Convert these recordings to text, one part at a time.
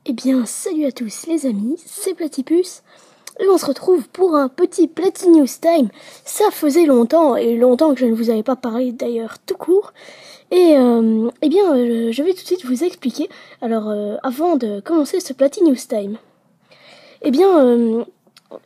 Eh bien, salut à tous les amis, c'est Platypus, et on se retrouve pour un petit Platy News Time. Ça faisait longtemps, et longtemps que je ne vous avais pas parlé d'ailleurs tout court. Et je vais tout de suite vous expliquer, alors avant de commencer ce Platy News Time. Eh bien,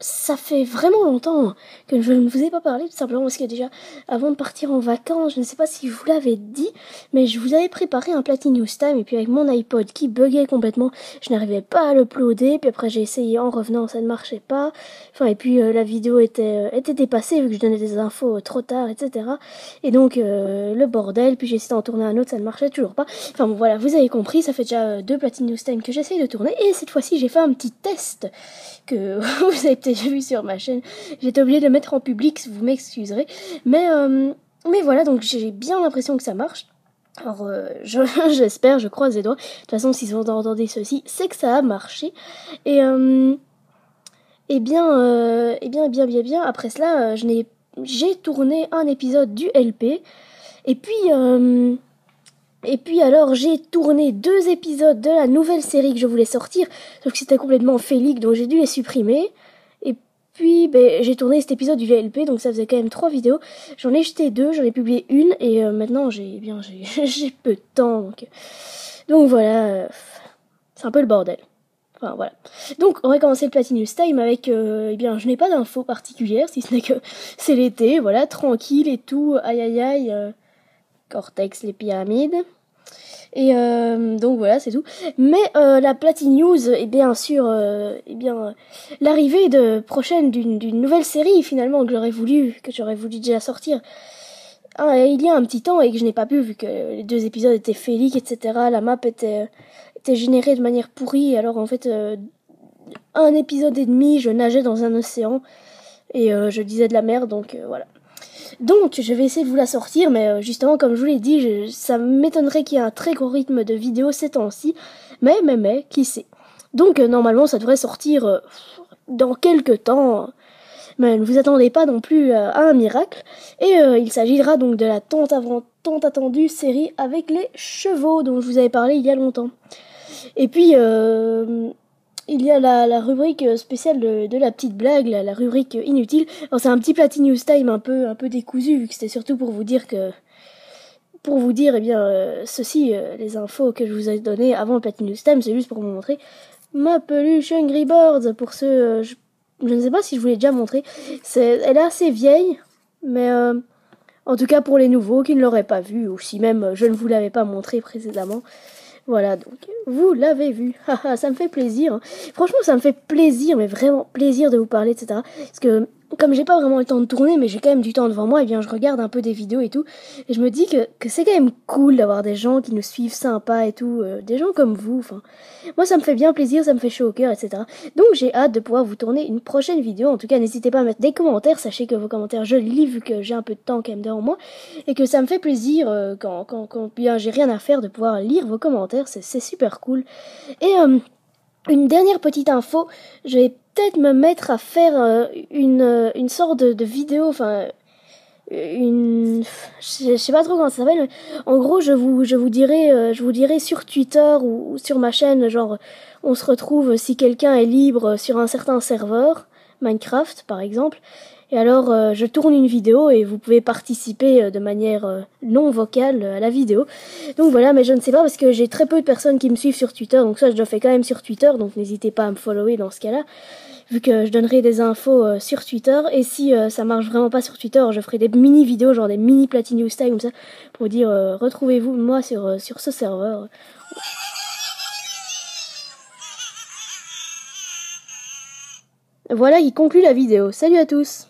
ça fait vraiment longtemps que je ne vous ai pas parlé, tout simplement parce que déjà, avant de partir en vacances, je ne sais pas si je vous l'avais dit, mais je vous avais préparé un Platy News Time, et puis avec mon iPod qui buguait complètement, je n'arrivais pas à l'uploader, puis après j'ai essayé en revenant, ça ne marchait pas, enfin, et puis la vidéo était dépassée, vu que je donnais des infos trop tard, etc. Et donc, le bordel, puis j'ai essayé d'en tourner un autre, ça ne marchait toujours pas. Enfin bon, voilà, vous avez compris, ça fait déjà 2 Platy News Time que j'essaye de tourner, et cette fois-ci, j'ai fait un petit test que vous avez peut-être vu sur ma chaîne. J'étais obligée de le mettre en public, vous m'excuserez. Mais voilà, donc j'ai bien l'impression que ça marche. Alors, j'espère, je croise les doigts. De toute façon, si vous entendez ceci, c'est que ça a marché. Et, bien, après cela, j'ai tourné un épisode du LP. Et puis alors, j'ai tourné 2 épisodes de la nouvelle série que je voulais sortir, sauf que c'était complètement félique, donc j'ai dû les supprimer. Et puis, j'ai tourné cet épisode du VLP, donc ça faisait quand même 3 vidéos. J'en ai jeté 2, j'en ai publié une, et maintenant, j'ai peu de temps, donc voilà, c'est un peu le bordel. Enfin, voilà. Donc, on va commencer le Platy News Time avec, je n'ai pas d'infos particulières, si ce n'est que c'est l'été, voilà, tranquille et tout, aïe aïe aïe, Cortex, les pyramides. Et donc voilà, c'est tout. Mais la Platy News est bien sûr l'arrivée prochaine d'une nouvelle série finalement que j'aurais voulu déjà sortir il y a un petit temps et que je n'ai pas pu vu que les 2 épisodes étaient féliques, etc. La map était générée de manière pourrie. Alors en fait, un épisode et demi, je nageais dans un océan et je disais de la merde, donc voilà. Donc, je vais essayer de vous la sortir, mais justement, comme je vous l'ai dit, ça m'étonnerait qu'il y ait un très gros rythme de vidéo ces temps-ci. Mais, qui sait. Donc, normalement, ça devrait sortir dans quelques temps. Mais ne vous attendez pas non plus à un miracle. Et il s'agira donc de la tant attendue série avec les chevaux dont je vous avais parlé il y a longtemps. Et puis, il y a la rubrique spéciale de la petite blague, la rubrique inutile. Alors c'est un petit Platy News Time un peu décousu, vu que c'était surtout pour vous dire ceci, les infos que je vous ai données avant le Platy News Time, c'est juste pour vous montrer ma peluche Angry Birds. Pour ceux, je ne sais pas si je vous l'ai déjà montré. Elle est assez vieille, mais en tout cas pour les nouveaux qui ne l'auraient pas vue, ou si même je ne vous l'avais pas montré précédemment. Voilà, donc, vous l'avez vu. Ça me fait plaisir. Hein. Franchement, ça me fait plaisir, mais vraiment plaisir de vous parler, etc. Parce que, comme j'ai pas vraiment le temps de tourner, mais j'ai quand même du temps devant moi, et bien, je regarde un peu des vidéos et tout. Et je me dis que c'est quand même cool d'avoir des gens qui nous suivent sympas et tout. Des gens comme vous, enfin. Moi, ça me fait bien plaisir, ça me fait chaud au cœur, etc. Donc, j'ai hâte de pouvoir vous tourner une prochaine vidéo. En tout cas, n'hésitez pas à mettre des commentaires. Sachez que vos commentaires, je les lis, vu que j'ai un peu de temps quand même devant moi. Et que ça me fait plaisir, quand bien j'ai rien à faire, de pouvoir lire vos commentaires. C'est super cool. Et une dernière petite info, je vais peut-être me mettre à faire une sorte de vidéo, enfin je sais pas trop comment ça s'appelle. En gros, je vous dirai sur Twitter ou sur ma chaîne, genre on se retrouve si quelqu'un est libre sur un certain serveur, Minecraft par exemple. Et alors, je tourne une vidéo et vous pouvez participer de manière non vocale à la vidéo. Donc voilà, mais je ne sais pas parce que j'ai très peu de personnes qui me suivent sur Twitter, donc ça je le fais quand même sur Twitter, donc n'hésitez pas à me follower dans ce cas-là, vu que je donnerai des infos sur Twitter. Et si ça marche vraiment pas sur Twitter, je ferai des mini-vidéos, genre des mini Platy News Time comme ça, pour dire retrouvez-vous moi sur ce serveur. Voilà qui conclut la vidéo. Salut à tous!